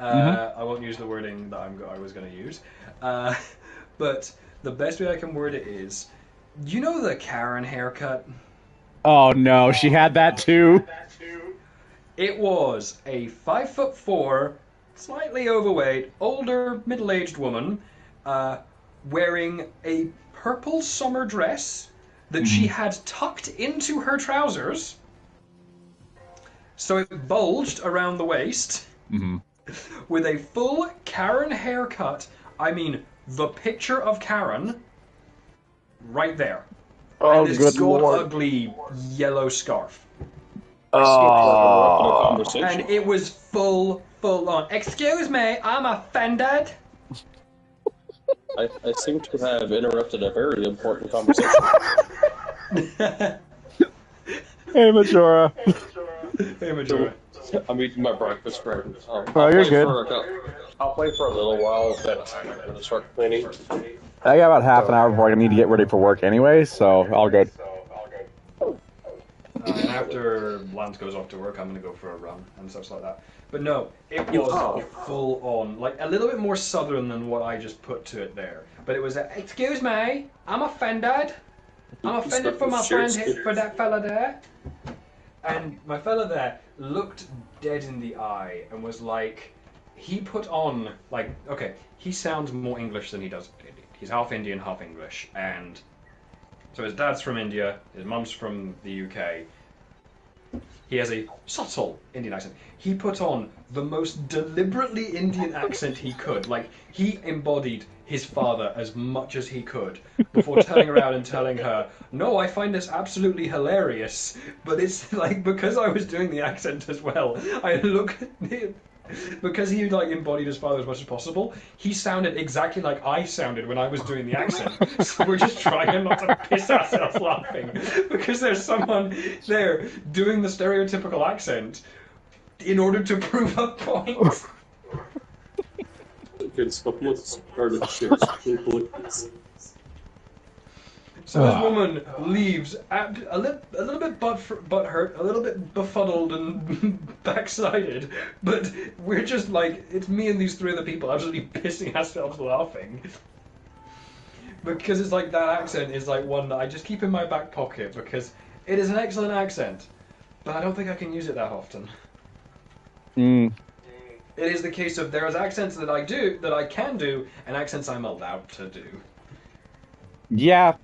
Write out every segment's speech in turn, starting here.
I won't use the wording that I was going to use. But the best way I can word it is, you know the Karen haircut? Oh no, she had that too. It was a 5'4", slightly overweight, older, middle-aged woman wearing a purple summer dress that she had tucked into her trousers, so it bulged around the waist, with a full Karen haircut. I mean, the picture of Karen right there. Oh, And this good god lord. ugly yellow scarf. Oh. And it was full on. Excuse me, I'm offended. I seem to have interrupted a very important conversation. Hey, Majora. Hey, Majora. I'm eating my breakfast right now. Oh, you're good. I'll play for a little while, then I'm going to start cleaning. I got about half an hour before I need to get ready for work anyway, so all good. And after Lance goes off to work, I'm going to go for a run and stuff like that. But no, it was full on, like a little bit more southern than what I just put to it there. But it was, excuse me, I'm offended. I'm offended for my friend, for that fella there. And my fella there looked dead in the eye and was like, he put on, like, okay, he sounds more English than he does. He's half Indian, half English, and so his dad's from India, his mum's from the UK. He has a subtle Indian accent. He put on the most deliberately Indian accent he could. Like, he embodied his father as much as he could before turning around and telling her, no, I find this absolutely hilarious, but it's like, because I was doing the accent as well, I look at him. Because he like embodied his father as much as possible, he sounded exactly like I sounded when I was doing the accent. So we're just trying not to piss ourselves laughing because there's someone there doing the stereotypical accent in order to prove a point. So this woman leaves a little bit butt hurt, a little bit befuddled and backsided, but we're just like, it's me and these three other people absolutely pissing ourselves laughing. Because it's like, that accent is like one that I just keep in my back pocket because it is an excellent accent, but I don't think I can use it that often. It is the case of there is accents that I can do, and accents I'm allowed to do. Yeah,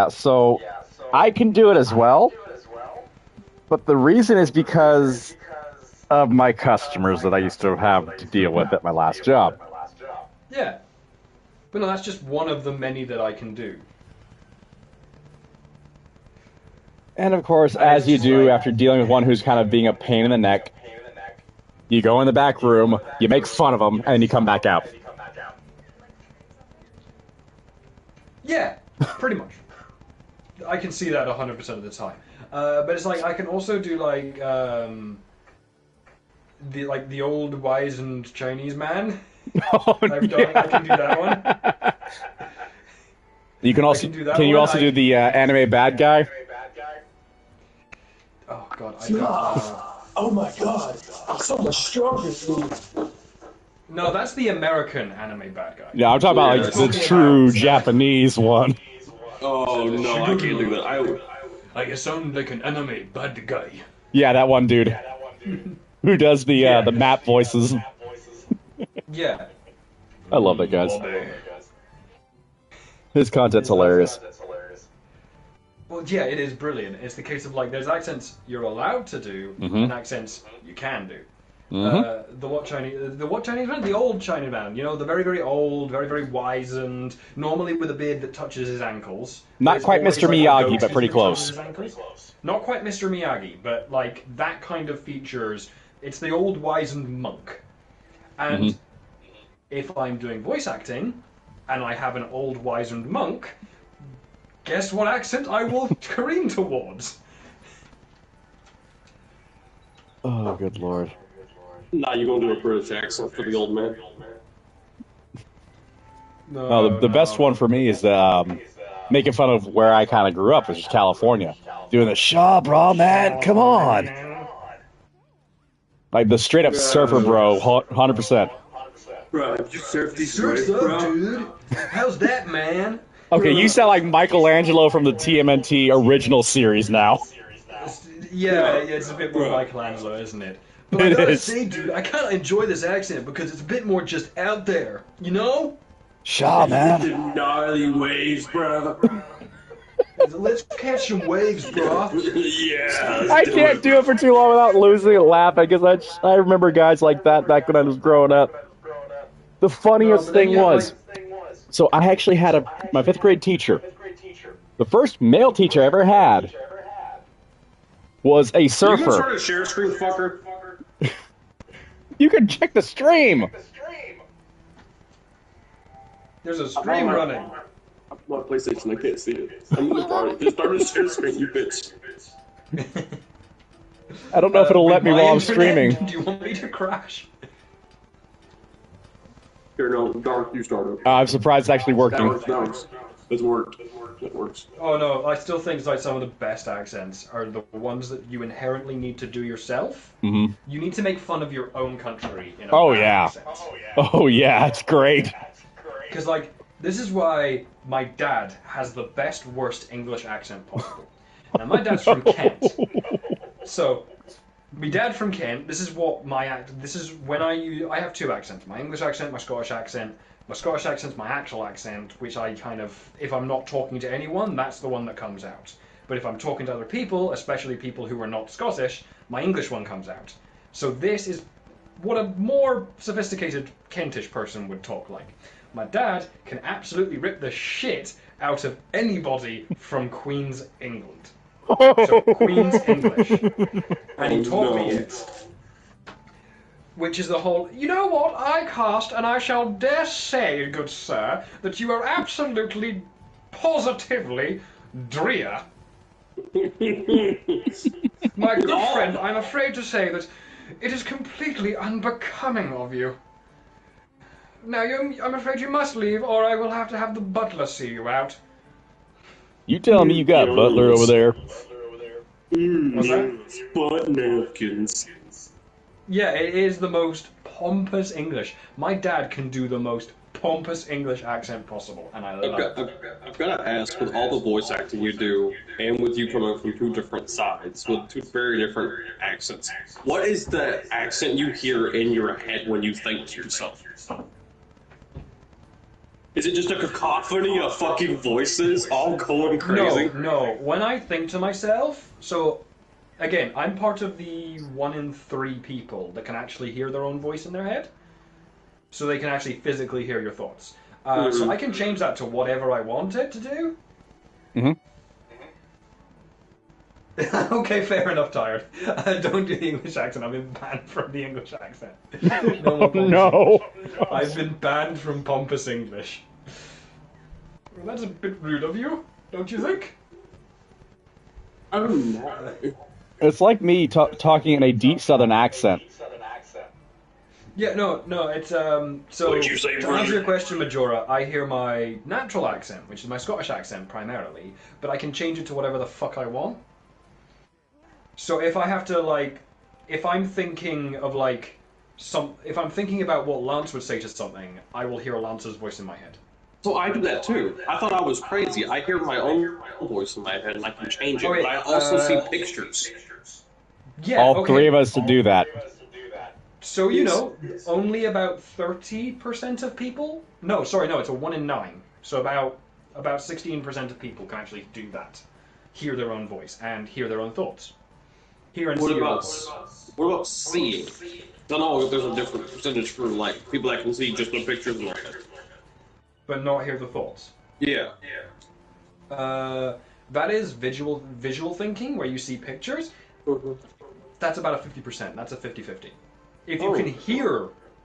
so I can do it as well, but the reason is because of my customers that I used to have to deal with at my last job. Yeah. But no, that's just one of the many that I can do. And of course, as you do after dealing with one who's kind of being a pain in the neck, you go in the back room, you make fun of them, and then you come back out. Yeah, pretty much. I can see that 100% of the time. But it's like, I can also do like the old wizened Chinese man. Oh, I can do that one. You can also you also do the anime bad guy? Oh god, I don't know. Oh my god, I'm so much stronger than you. No, that's the American anime bad guy. Yeah, I'm talking about like the true Japanese one. Oh no, I can't do that. I sound like an anime bad guy. Yeah, that one dude. Who does the map voices. Yeah. I love that, guys. His content's hilarious. Well, yeah, it is brilliant. It's the case of like, there's accents you're allowed to do, and accents you can do. The what Chinese man? The old Chinese man. You know, the very, very old, very, very wizened, normally with a beard that touches his ankles. Not quite Mr. Miyagi, but pretty close. Not quite Mr. Miyagi, but like that kind of features. It's the old wizened monk. And if I'm doing voice acting, and I have an old wizened monk, guess what accent I will careen towards? Oh, good lord. Nah, you're gonna do a British accent for the old man. No, the best one for me is making fun of where I kind of grew up, which is California. Doing the Shaw, bro, man, come on. Like the straight up surfer bro, 100%. Bro, you surf these Surf's waves, up, bro? dude. How's that, man? Okay, you sound like Michelangelo from the TMNT original series now. Yeah, it's a bit more Michelangelo, isn't it? But I It gotta is. say, dude, I kind of enjoy this accent because it's a bit more just out there, you know? Shaw, man. The gnarly waves, bro. Let's catch some waves, bro. Yeah. I can't do it for too long without losing a laugh because I remember guys like that back when I was growing up. The funniest thing was, so I actually had my 5th grade teacher. The first male teacher I ever had was a You surfer. can sort of share screen, fucker. You can check the stream. There's a stream running. I'm on PlayStation, I can't see it. I'm in the party. Just start a share screen, you bitch. I don't know if it'll let me With while my I'm internet, streaming. Do you want me to crash? Here, no, Dark, you start it. I'm surprised it's actually That working. works, that works. It's worked. It works. Oh no, I still think like some of the best accents are the ones that you inherently need to do yourself. Mm-hmm. You need to make fun of your own country in a Oh, bad yeah. accent. Oh yeah, it's great. Because like this is why my dad has the best worst English accent possible. Now my dad's from Kent, so my dad from Kent. This is what This is when I have 2 accents: my English accent, my Scottish accent. My Scottish accent's my actual accent, which I kind of, if I'm not talking to anyone, that's the one that comes out. But if I'm talking to other people, especially people who are not Scottish, my English one comes out. So this is what a more sophisticated Kentish person would talk like. My dad can absolutely rip the shit out of anybody from Queen's England. So Queen's English. And he taught me it. Which is the whole, you know what, I cast, and I shall dare say, good sir, that you are absolutely, positively drear. My good friend, I'm afraid to say that it is completely unbecoming of you. Now, I'm afraid you must leave, or I will have to have the butler see you out. You telling me you got Butler over there? What's that? Butt napkins. Yeah, it is the most pompous English. My dad can do the most pompous English accent possible, and I love it. I've got to ask, with all the voice acting you do, and with you coming from 2 different sides, with 2 very different accents, what is the accent you hear in your head when you think to yourself? Is it just a cacophony of fucking voices all going crazy? No. When I think to myself, so again, I'm part of the 1 in 3 people that can actually hear their own voice in their head. So they can actually physically hear your thoughts. So I can change that to whatever I want it to do. Mm-hmm. Okay, fair enough, Tired. Don't do the English accent. I've been banned from the English accent. No more pompous No. English. I've been banned from pompous English. Well, that's a bit rude of you, don't you think? I don't know. It's like me talking in a deep Southern accent. Yeah, no, it's, so, What'd you say, to brother? answer your question, Majora, I hear my natural accent, which is my Scottish accent primarily, but I can change it to whatever the fuck I want. So if I have to, like, if I'm thinking of, like, if I'm thinking about what Lance would say to something, I will hear Lance's voice in my head. So I do that too. I thought I was crazy. I hear my own voice in my head and I can change it, Okay, but I also see pictures. Yeah, All okay. 3 of us to do that. So, only about 30% of people... No, it's a 1 in 9. So about 16% of people can actually do that. Hear their own voice and hear their own thoughts. Hear and see your own voice. What about seeing? I don't know if there's a different percentage for, like, people that can see just the pictures in their head. But not hear the thoughts. Yeah. That is visual thinking, where you see pictures. That's about a 50%. That's a 50-50. If you can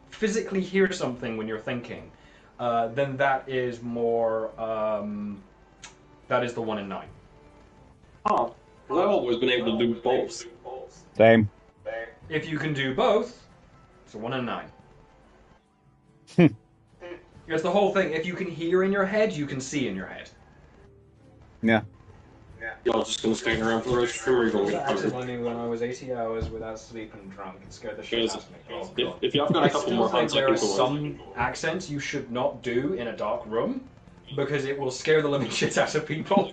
physically hear something when you're thinking, then that is more, that is the 1 in 9. Oh. Well, I've always been able to do both. Same. If you can do both, it's a 1 in 9. It's the whole thing. If you can hear in your head, you can see in your head. Yeah. Y'all just gonna stand around for the rest of the stream, or you gonna That get covered? accidentally when I was 80 hours without sleep and drunk. It scared the shit out of me. Oh, God. If y'all got a couple more think hunts, I there can are go on. some accents you should not do in a dark room because it will scare the living shit out of people.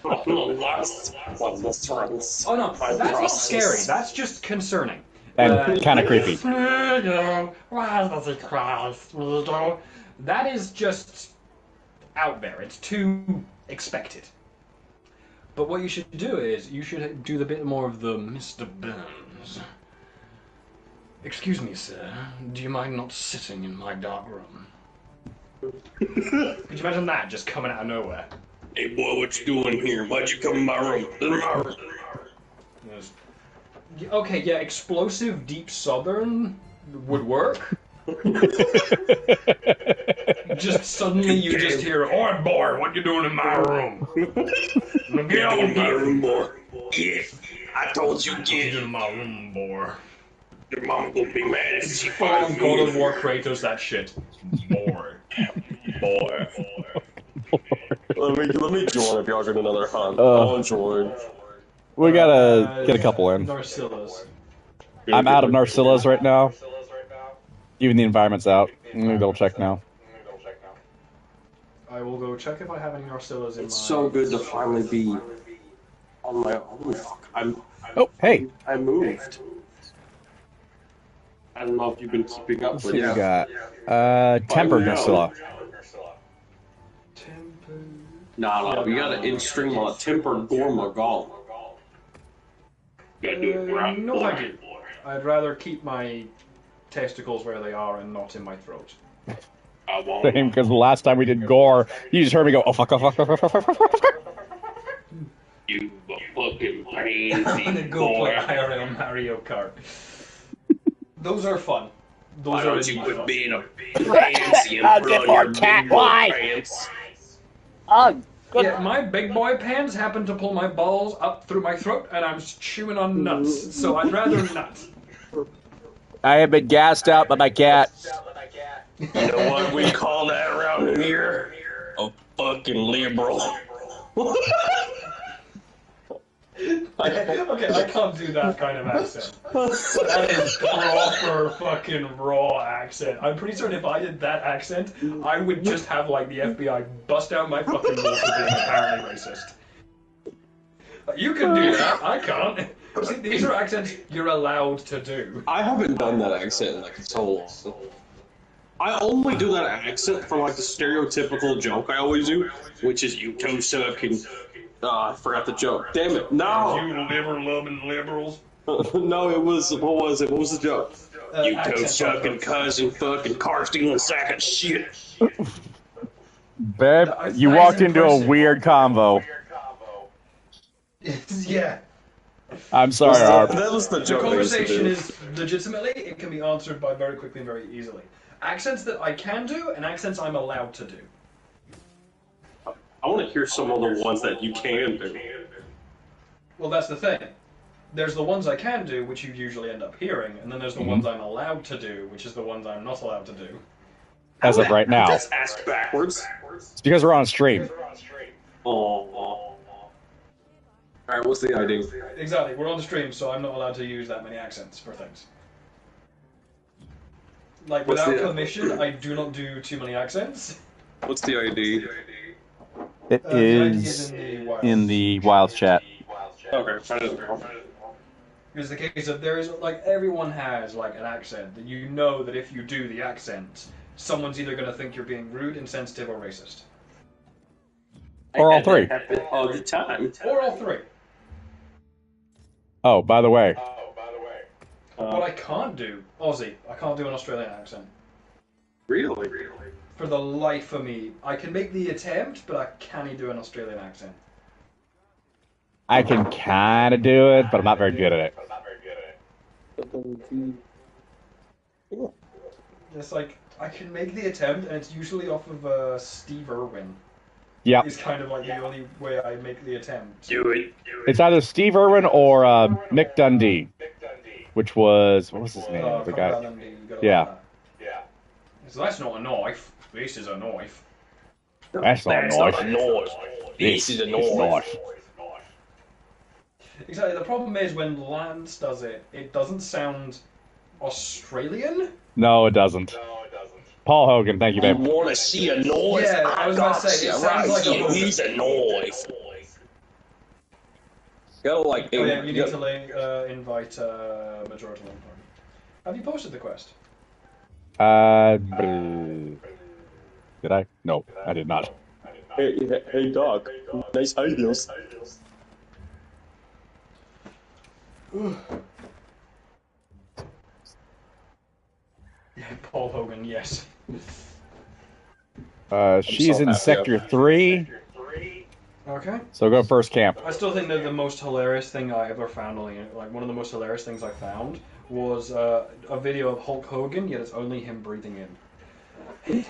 Oh no, that's Oh no, that's not scary. That's just concerning. And kind of creepy. That is just out there. It's too expected. But what you should do is, you should do the bit more of the Mr. Burns. Excuse me, sir. Do you mind not sitting in my dark room? Could you imagine that just coming out of nowhere? Hey boy, what you doing here? Why'd you come in my room? In my room. Yes. Okay, yeah, explosive deep southern would work. Just suddenly you just hear, "Oi, boy, what you doing in my room?" Get out of my room, boy. Yeah, I told you, What you doing in my room, boy? Your mom gonna be mad if she Fucking God of War Kratos, that shit. Boy. Boy. Let me join if y'all get another hunt. Uh. I'll join. We gotta get a couple in. Narcillas. I'm out of Narcillas right now. Even the environment's out. Let me double check now. I will go check if I have any Narcillas in It's my... so good to finally be on my own. Oh, hey. I moved. I don't know if you've been keeping up Let's with see what we it. got. Tempered Narcilla. No, we gotta in-stream on a tempered Gorma Golem. Gotta do it right. No, thank you. I'd rather keep my testicles where they are and not in my throat. I won't. Same, because the last time we did gore, you just heard me go, oh, fuck, oh, fuck, fuck, fuck, fuck, fuck, fuck, fuck. You fucking I'm gonna pansy go play boy. IRL Mario Kart. Those are fun. Those Why are don't you indeed quit fun. being a pansy and put on your big boy pants? Yeah, my big boy pants happen to pull my balls up through my throat, and I'm chewing on nuts. So I'd rather not. I have been gassed out by my cat. You know what we call that around here? A fucking liberal. Okay, I can't do that kind of accent. That is proper fucking raw accent. I'm pretty certain if I did that accent, I would just have like the FBI bust out my fucking balls for being apparently racist. You can do that, I can't. See, these are accents you're allowed to do. I haven't done that accent in like so long. I only do that accent for like the stereotypical joke I always do, which is you toe suck and I forgot the joke. Damn it! No, You liver-loving liberals. no, it was what was it? What was the joke? You toe Accent sucking cousin fucking car stealing sack of shit. Babe, you walked into a weird convo. Yeah. I'm sorry, Arp. That was the The joke. I used to conversation do. is legitimately, it can be answered by very quickly and very easily. Accents that I can do and accents I'm allowed to do. I want to hear some of the ones that you can do. Well, that's the thing. There's the ones I can do, which you usually end up hearing, and then there's the ones I'm allowed to do, which is the ones I'm not allowed to do. As of right now. That's ass backwards. It's because we're on stream. Oh. Alright, what's the ID? Exactly, we're on the stream, so I'm not allowed to use that many accents for things. Like, What's without the- permission, I do not do too many accents. What's the ID? It The ID is Wilds. in the Wilds chat. Okay, I don't know. It's the case of there is, like, everyone has, like, an accent that you know that if you do the accent, someone's either going to think you're being rude, insensitive, or racist. Or all three. All the time. Or all three. Oh, by the way, What I can't do, Aussie, I can't do an Australian accent. Really? For the life of me. I can make the attempt, but I can't do an Australian accent. I can kind of do it, but I'm not very good at it. It's like, I can make the attempt, and it's usually off of Steve Irwin. Yep. It's kind of like the only way I make the attempt. Do it. It's either Steve Irwin or Mick Dundee, which was, what was his name? The guy. Crocodile Dundee, you gotta Yeah. like that. So that's not a knife. This is a knife. That's not a knife. This is a It's knife. Exactly. The problem is when Lance does it, it doesn't sound Australian. No, it doesn't. Paul Hogan, thank you, You babe. want to see a noise? Yeah, I was about to say, it sounds like a Hogan. He's a noise. Gotta like. Oh yeah, you need to invite Majority Link Party. Have you posted the quest? Did I? No, I did not. Hey, dog. Nice ideas. Yeah, Paul Hogan, yes. She's so in happy Sector 3, Okay. so go first camp. I still think that the most hilarious thing I ever found on the like one of the most hilarious things I found was a video of Hulk Hogan, yet it's only him breathing in.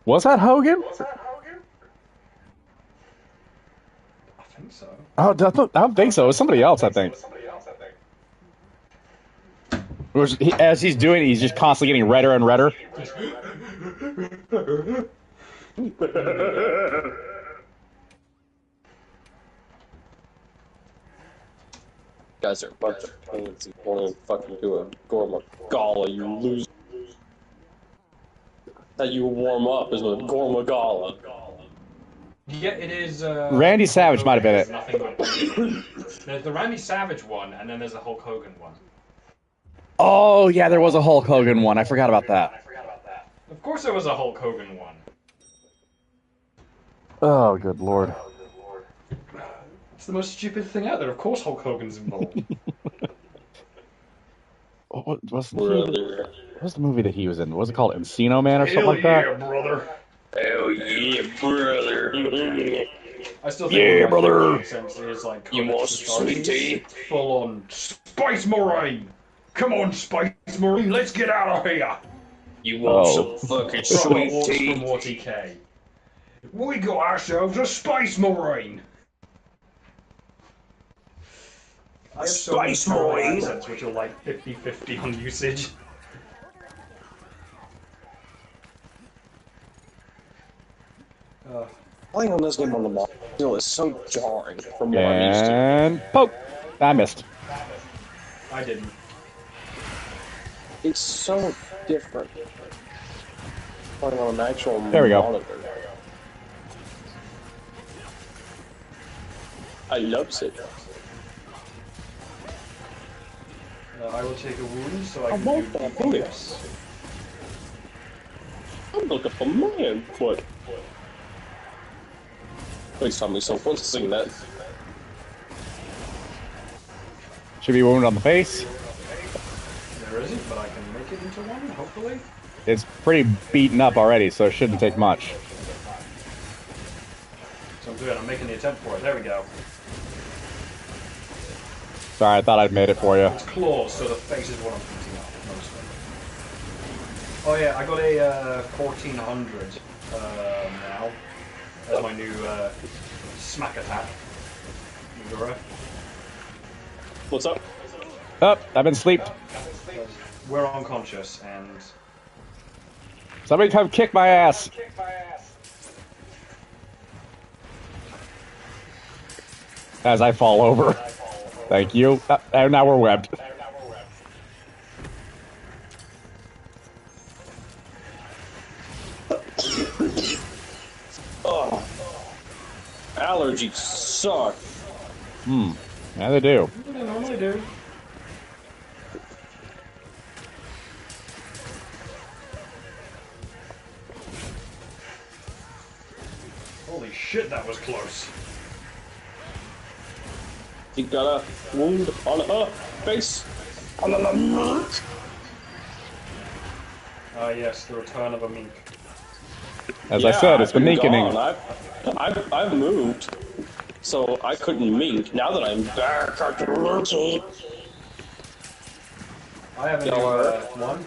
Was that Hogan? I think so. Oh, I don't think so. It was somebody else, I think. As he's doing it, he's just constantly getting redder and redder. Guys are a bunch of pains. You won't even fucking do a Gormagala, you loser. How you warm up is with Gormagala. Yeah, it is. Randy Savage might have been it. Nothing but there's the Randy Savage one, and then there's a Hulk Hogan one. Oh, yeah, there was a Hulk Hogan one. I forgot about that. Of course, there was a Hulk Hogan one. Oh, good lord. It's the most stupid thing out there. Of course, Hulk Hogan's involved. What's the movie that he was in? Was it called Encino Man or something like that? Yeah, brother. Hell yeah, brother. I still think Yeah, brother. Sense is like You want some sweet tea? Full on Spice Marine. Come on, Spice Marine, let's get out of here. You want some fucking sweet Proper tea? from WTK. We got ourselves a Spice Marine. I have so many Spice Marine? accents which are like 50-50 on usage. Playing on this game on the mobile is so jarring from what I'm used to. And poke. I missed. I didn't. It's so different playing on an actual There we go. monitor. I love it. I will take a wound so I can want do that DPS. I'm looking for man foot. Please tell me someone's sing that. Should be wounded on the face. There isn't, but I can make it into one, hopefully. It's pretty beaten up already, so it shouldn't take much. So I'm good, I'm making the attempt for it. There we go. Sorry, I thought I'd made it for you. It's claws, so the face is what I'm picking up mostly. Oh yeah, I got a 1400 now as my new smack attack. Megura. What's up? Oh, I've been sleeped. We're unconscious and Somebody come kick my ass. As I fall over. Thank you. And now we're webbed. Oh, allergies suck. Yeah, they do. they normally do. Holy shit, that was close. He got a wound on her face. Yes, the return of a mink. As I said, it's the I've been minkening. gone. I've moved, so I couldn't mink. Now that I'm back, I can minky. I have a new one.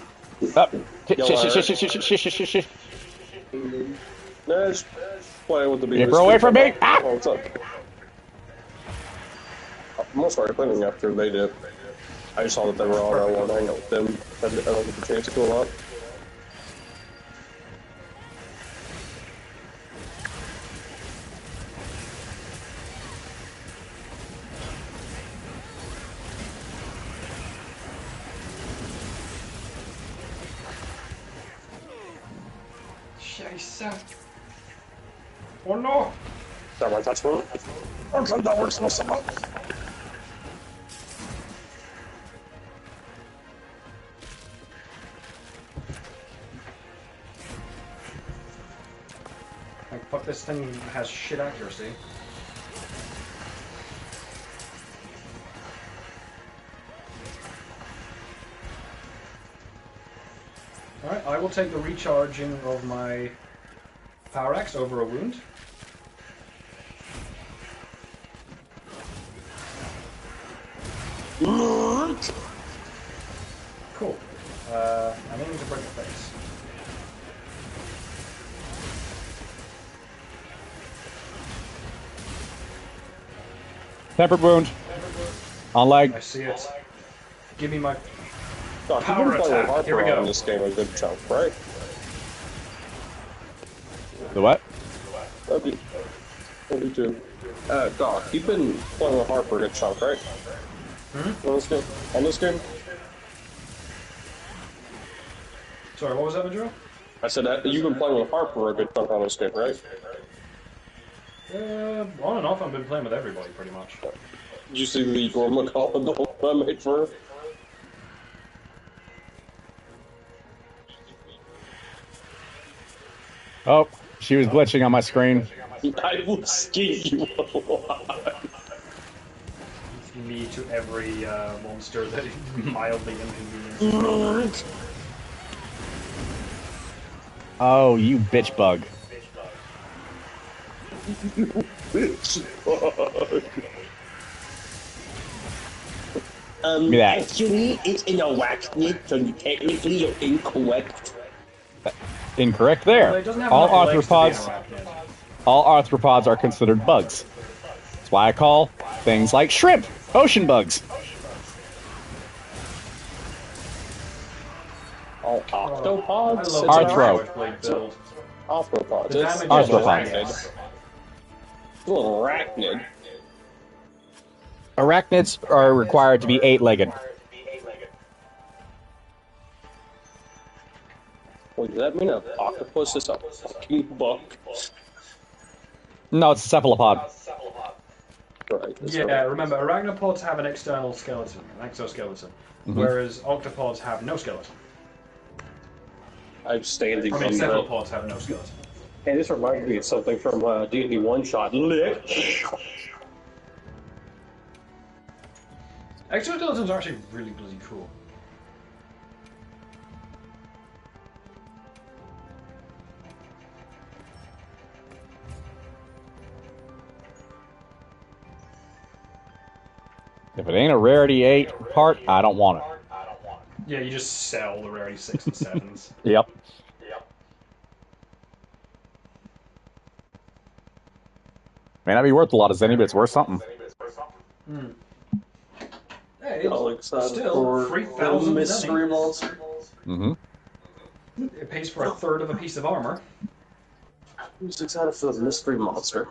Let's play with the Get away from me! Ah! Oh, what's up? I'm gonna start cleaning after they did. I just saw that they were on. I want to hang out with them. I don't get the chance to go a lot. Jesus. Oh no! That right, that's one. Okay, that works. Like, fuck, this thing has shit accuracy. Alright, I will take the recharging of my power axe over a wound. Cool. I'm aiming to break the face. Tempered wound. On leg. I see it. Give me my Doc, power you've been playing with attack. Here we Harper go. on this game a good chunk, right? The what? Okay. 42. Doc, you've been playing with Harper a good chunk, right? Hmm? On this game? On this game? Sorry, what was that, Maduro? I said that you've been playing with Harper a good chunk on this game, right? On and off, I've been playing with everybody, pretty much. Did you see the Gordon McCall I made for her? Oh, she was glitching on my screen. I will skin you alive. Me to every monster that is mildly inconvenient. Oh, you bitch bug. Bitch. Give me that. Actually, it's an arachnid, so technically you're incorrect. Incorrect Well, there. it doesn't have All enough legs to be an arthropods, arachnid. all arthropods are considered bugs. That's why I call things like shrimp ocean bugs. All octopods? I love Arthro. the Blade build. Arthropods. The It's damage is Arthropods. arachnid. a little arachnid. Arachnids are required to be 8-legged. Well, does that mean an octopus is a fucking buck? No, it's a cephalopod. Right. that's Yeah, right. remember, arachnopods have an external skeleton, an exoskeleton, whereas octopods have no skeleton. I'm standing I mean, on that. cephalopods have no skeleton. Hey, this reminds me of something from D&D One Shot. Lich. Exoskeletons are actually really bloody cool. If it ain't a rarity 8 part, I don't want it. Yeah, you just sell the rarity 6 and 7s. Yep. May not be worth a lot as any, but it's worth something. Hey, Alex, still, 3,000 mystery money. monster. Mm-hmm. It pays for a third of a piece of armor. Who's excited for the mystery monster?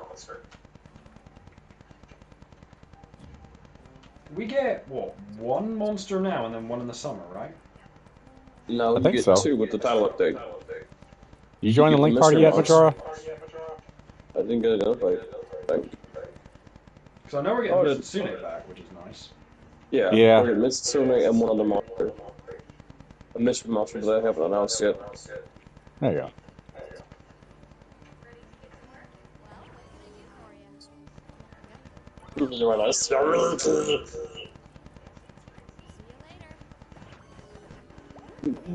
We get, what, one monster now and then one in the summer, right? No, I you think get so. 2 with the title update. You join the get link the party mystery yet, monster. Majora? I didn't get an invite. Thank you. Because I know we're getting Oh, Mitsune back, which is nice. Yeah, Yeah. we're getting Mitsune and one other monster. A mystery monster that I haven't announced yet. There you go. You're nice.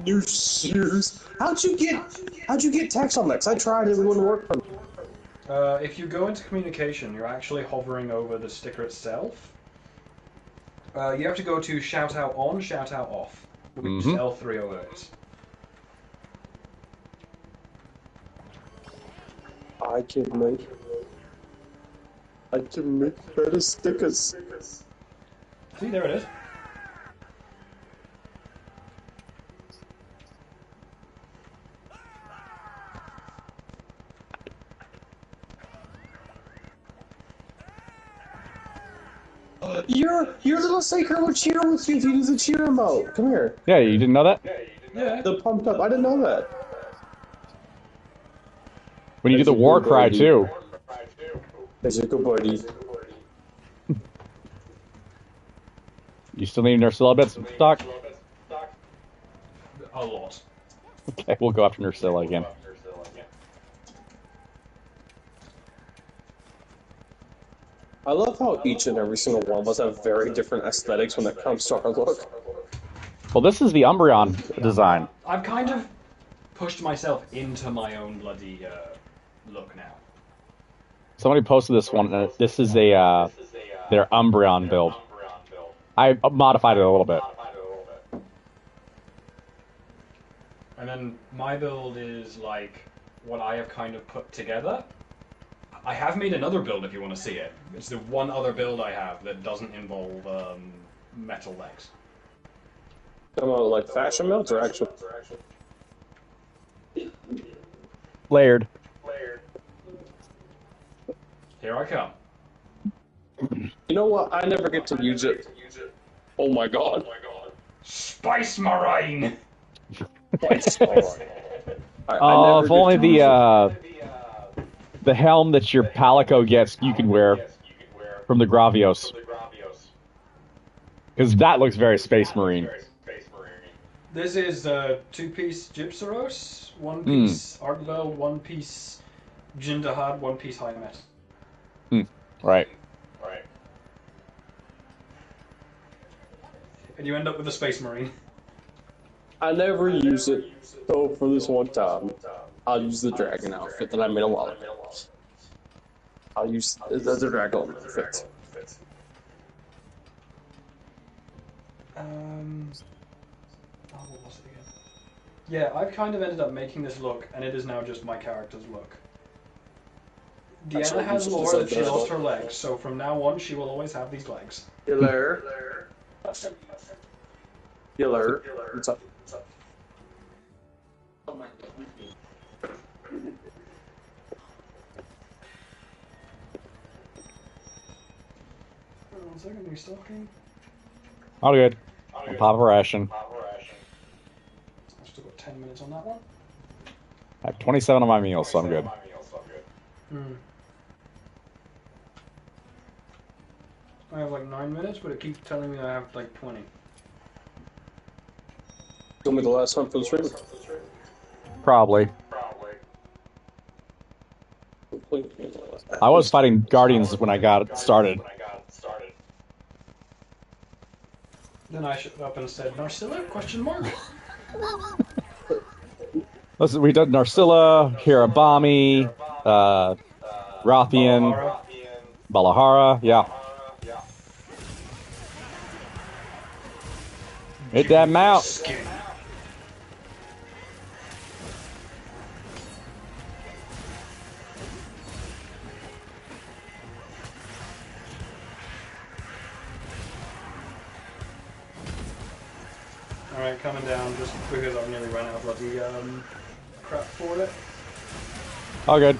New shoes. How'd you get text on that? 'Cause I tried it, it wouldn't work for me. If you go into communication, you're actually hovering over the sticker itself. You have to go to shout out on, shout out off, which is L308. I can make better stickers. See, there it is. Your little Sacred will cheer with you if you use the cheer emote. Come here. Yeah, you didn't know that? Yeah. The pumped up. I didn't know that. When you do the war cry, too. That's a good buddy. You still need Nursilla bits, Doc? A lot. Okay, we'll go after Nursilla again. I love how each and every single one of us have very different aesthetics when it comes to our look. Well, this is the Umbreon design. I've kind of pushed myself into my own bloody look now. Somebody posted this one. This is a their Umbreon build. I modified it a little bit. And then my build is like what I have kind of put together. I have made another build if you want to see it. It's the one other build I have that doesn't involve metal legs. Like fashion builds or actual? Layered. Here I come. You know what? I never get to use it. Oh my god. Spice Marine! If only the helm that your Palico gets you can wear from the Gravios. Because that looks very Space Marine. This is a two-piece Gypsaros, one-piece Artvel, one-piece Jindahad, one-piece High-Met. Right. And you end up with a Space Marine. I never use it, so for this one time, I'll use the dragon outfit that I made a while ago. I'll use the dragon outfit. What was it again? Yeah, I've kind of ended up making this look, and it is now just my character's look. Deanna has lore that she lost her legs, so from now on she will always have these legs. Yiller. What's up? One second, restocking. All good. I'll pop a ration. I've still got 10 minutes on that one. I have 27 on my meals, so I'm good. I have like 9 minutes, but it keeps telling me I have like 20. Told me the last time for the stream. Probably. I was fighting Guardians when I got started. Then I showed up and said, Narcilla? Question mark? Listen, we did Narcilla, Hirabami, Rothian, Balahara, yeah. Hit that mount. Alright, coming down just because I've nearly run out of bloody crap for it. All good.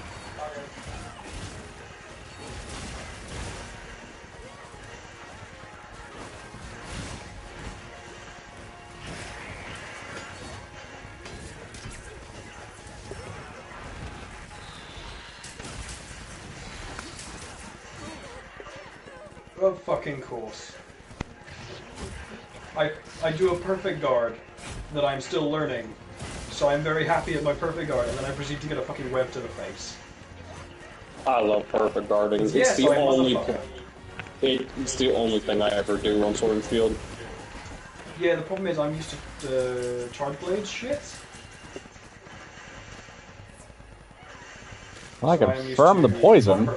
Of fucking course. I do a perfect guard that I'm still learning, so I'm very happy at my perfect guard, and then I proceed to get a fucking web to the face. I love perfect guarding. Yes, It's the only thing I ever do on Sword and Shield. Yeah, the problem is I'm used to charge blades shit. Well, I confirm the poison.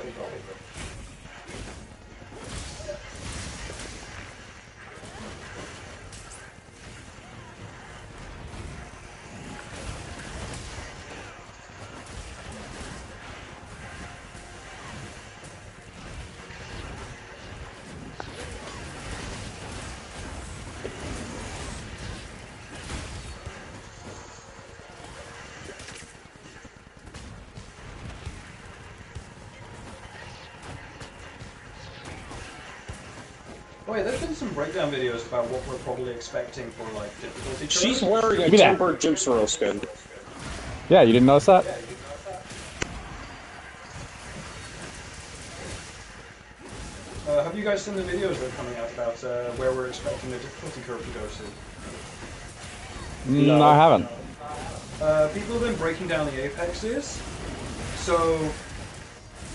Oh yeah, there's been some breakdown videos about what we're probably expecting for like difficulty. She's wearing a Give me that. tempered Gypsaro skin. Yeah, you didn't notice that? Have you guys seen the videos that are coming out about where we're expecting the difficulty curve to go to? No, I haven't. People have been breaking down the apexes. So,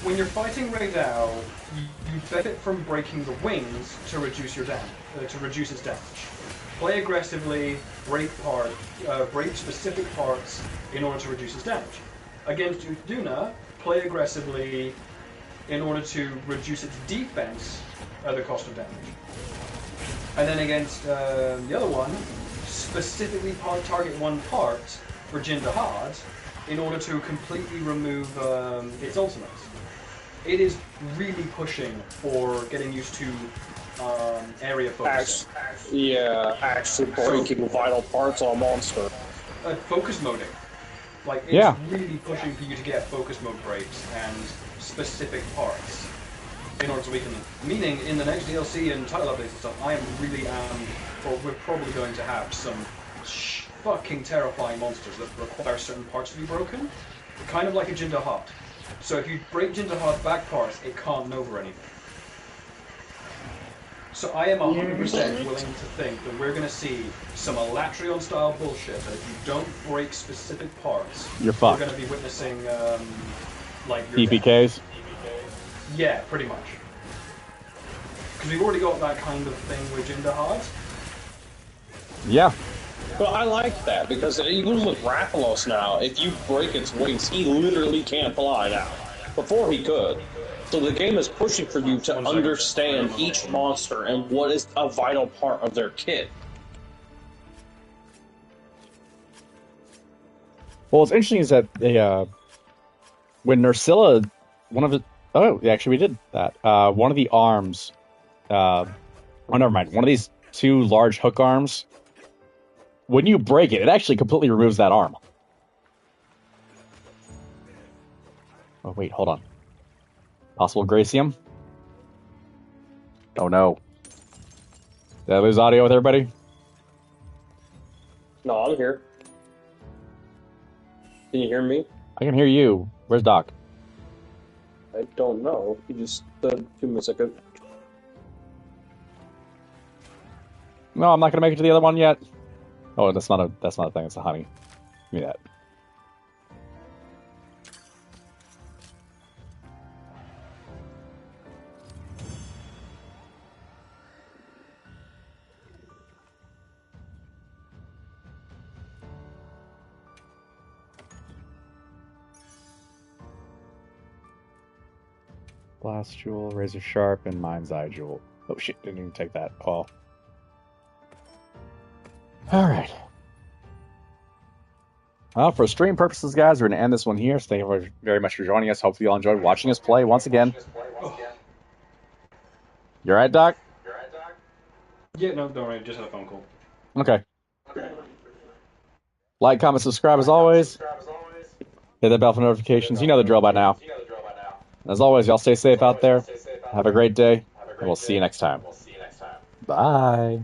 when you're fighting Raydal, you benefit from breaking the wings to reduce your damage, to reduce its damage. Play aggressively, break specific parts in order to reduce its damage. Against Duna, play aggressively in order to reduce its defense at the cost of damage. And then against the other one, specifically target one part for Jindahad in order to completely remove its ultimate. It is really pushing for getting used to area focusing. Actually breaking vital parts on a monster. Focus moding. Like, it's really pushing for you to get focus mode breaks and specific parts in order to weaken them. Meaning, in the next DLC and title updates and stuff, we're probably going to have some fucking terrifying monsters that require certain parts to be broken. Kind of like a Jindahad. So if you break Jindahad's back parts, it can't Nova anything. So I am 100% willing to think that we're going to see some Alatrion style bullshit that if you don't break specific parts, you're fucked. We're going to be witnessing like your EPKs? Yeah, pretty much. Because we've already got that kind of thing with Jindahad. Yeah. Well, I like that, because even with Rathalos now, if you break its wings, he literally can't fly now. Before he could. So the game is pushing for you to understand each monster and what is a vital part of their kit. Well, what's interesting is that when Nursilla, actually we did that. One of the arms, never mind. One of these two large hook arms, when you break it, it actually completely removes that arm. Oh, wait, hold on. Possible Gracium? Oh, no. Did I lose audio with everybody? No, I'm here. Can you hear me? I can hear you. Where's Doc? I don't know. He just said 2 minutes ago. No, I'm not going to make it to the other one yet. Oh, that's not a thing. It's a honey. Give me that. Blast Jewel, Razor Sharp, and Mind's Eye Jewel. Oh shit, didn't even take that. Oh. Alright. Well, for stream purposes, guys, we're going to end this one here. So thank you very much for joining us. Hopefully you all enjoyed watching us play once again. You alright, Doc? Yeah, no, don't worry. Just had a phone call. Okay. Like, comment, subscribe as always. Hit that bell for notifications. You know the drill by now. As always, y'all stay safe out there. Have a great day. And we'll see you next time. Bye.